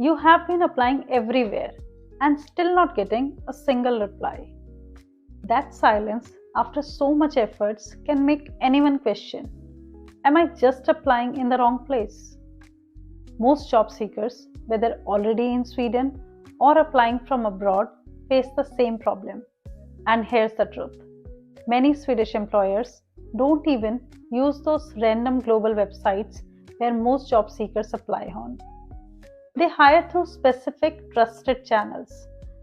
You have been applying everywhere and still not getting a single reply. That silence after so much efforts can make anyone question, am I just applying in the wrong place? Most job seekers, whether already in Sweden or applying from abroad, face the same problem. And here's the truth. Many Swedish employers don't even use those random global websites where most job seekers apply on. They hire through specific trusted channels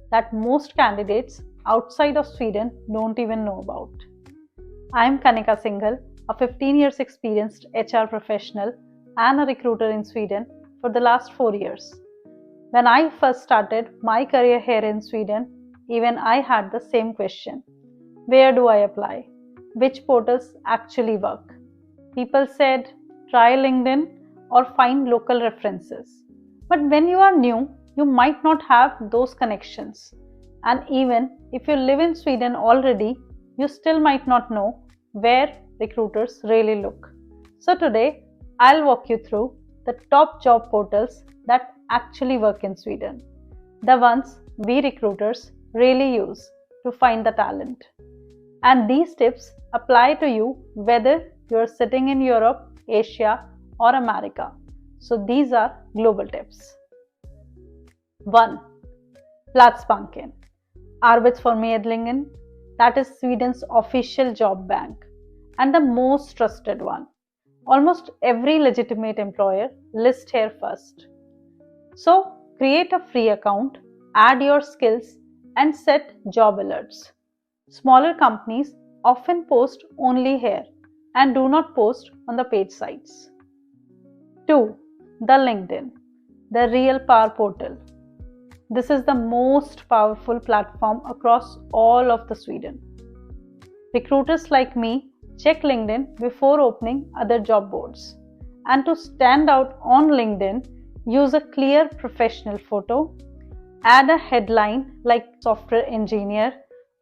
that most candidates outside of Sweden don't even know about. I am Kanika, a 15 years experienced HR professional and a recruiter in Sweden for the last 4 years. When I first started my career here in Sweden, even I had the same question. Where do I apply? Which portals actually work? People said, try LinkedIn or find local references. But when you are new, you might not have those connections. And even if you live in Sweden already, you still might not know where recruiters really look. So today, I'll walk you through the top job portals that actually work in Sweden. The ones we recruiters really use to find the talent. And these tips apply to you whether you're sitting in Europe, Asia, or America. So these are global tips. 1. Platsbanken. Arbetsförmedlingen, that is Sweden's official job bank and the most trusted one. Almost every legitimate employer lists here first. So create a free account, add your skills and set job alerts. Smaller companies often post only here and do not post on the paid sites. 2. The LinkedIn, the real power portal. This is the most powerful platform across all of the Sweden. Recruiters like me check LinkedIn before opening other job boards. And to stand out on LinkedIn, use a clear professional photo, add a headline like software engineer,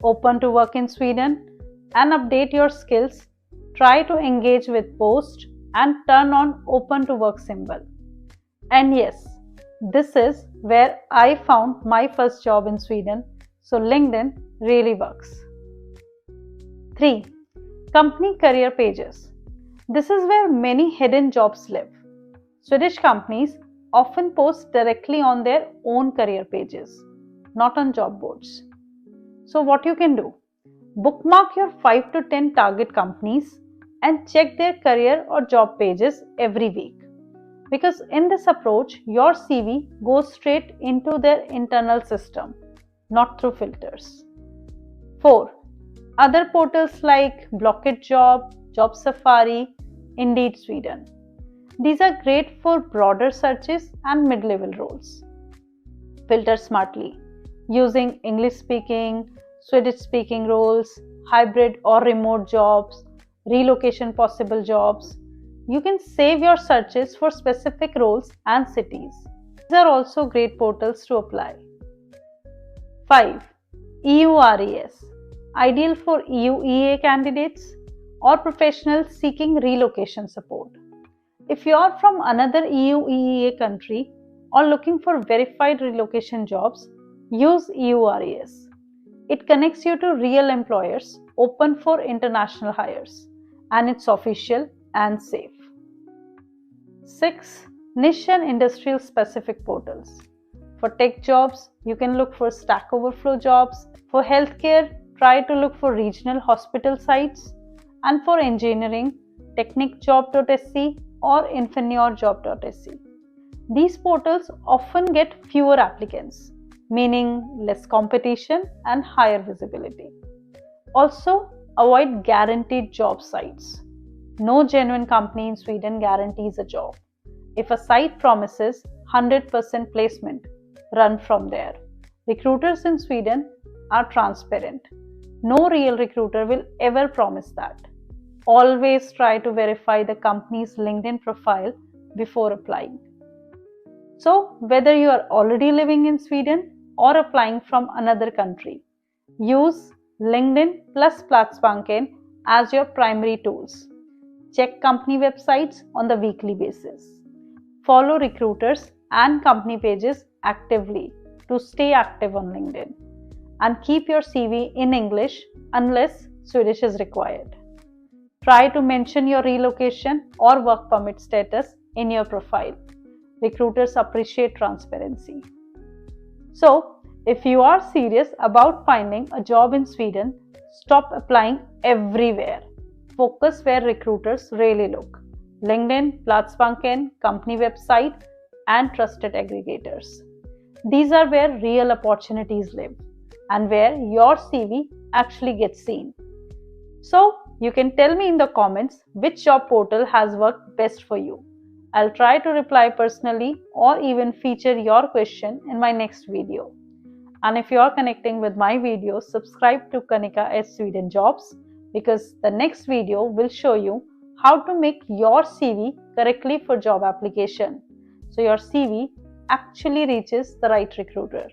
open to work in Sweden, and update your skills. Try to engage with posts and turn on open to work symbol. And yes, this is where I found my first job in Sweden, so LinkedIn really works. 3. Company career pages. This is where many hidden jobs live. Swedish companies often post directly on their own career pages, not on job boards. So what you can do? Bookmark your 5 to 10 target companies and check their career or job pages every week. Because in this approach, your CV goes straight into their internal system, not through filters. 4. Other portals like Blocket Jobb, Jobbsafari, Indeed Sweden. These are great for broader searches and mid-level roles. Filter smartly, using English-speaking, Swedish-speaking roles, hybrid or remote jobs, relocation possible jobs. You can save your searches for specific roles and cities. These are also great portals to apply. 5. EURES, ideal for EU EA candidates or professionals seeking relocation support. If you are from another EU EEA country or looking for verified relocation jobs, use EURES. It connects you to real employers open for international hires, and it's official and safe. 6. Niche and industrial specific portals. For tech jobs, you can look for Stack Overflow jobs. For healthcare, try to look for regional hospital sites. And for engineering, technicjob.se or infineurjob.se. These portals often get fewer applicants, meaning less competition and higher visibility. Also, avoid guaranteed job sites. No genuine company in Sweden guarantees a job. If a site promises 100% placement, run from there. Recruiters in Sweden are transparent. No real recruiter will ever promise that. Always try to verify the company's LinkedIn profile before applying. So, whether you are already living in Sweden or applying from another country, use LinkedIn plus Platsbanken as your primary tools. Check company websites on the weekly basis. Follow recruiters and company pages actively to stay active on LinkedIn. And keep your CV in English unless Swedish is required. Try to mention your relocation or work permit status in your profile. Recruiters appreciate transparency. So, if you are serious about finding a job in Sweden, stop applying everywhere. Focus where recruiters really look: LinkedIn, Platsbanken, company website, and trusted aggregators. These are where real opportunities live and where your CV actually gets seen. So, you can tell me in the comments which job portal has worked best for you. I'll try to reply personally or even feature your question in my next video. And if you are connecting with my videos, subscribe to Kanika at Sweden Jobs, because the next video will show you how to make your CV correctly for job application, so your CV actually reaches the right recruiter.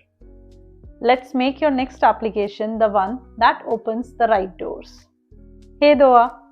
Let's make your next application the one that opens the right doors. Hey Doa!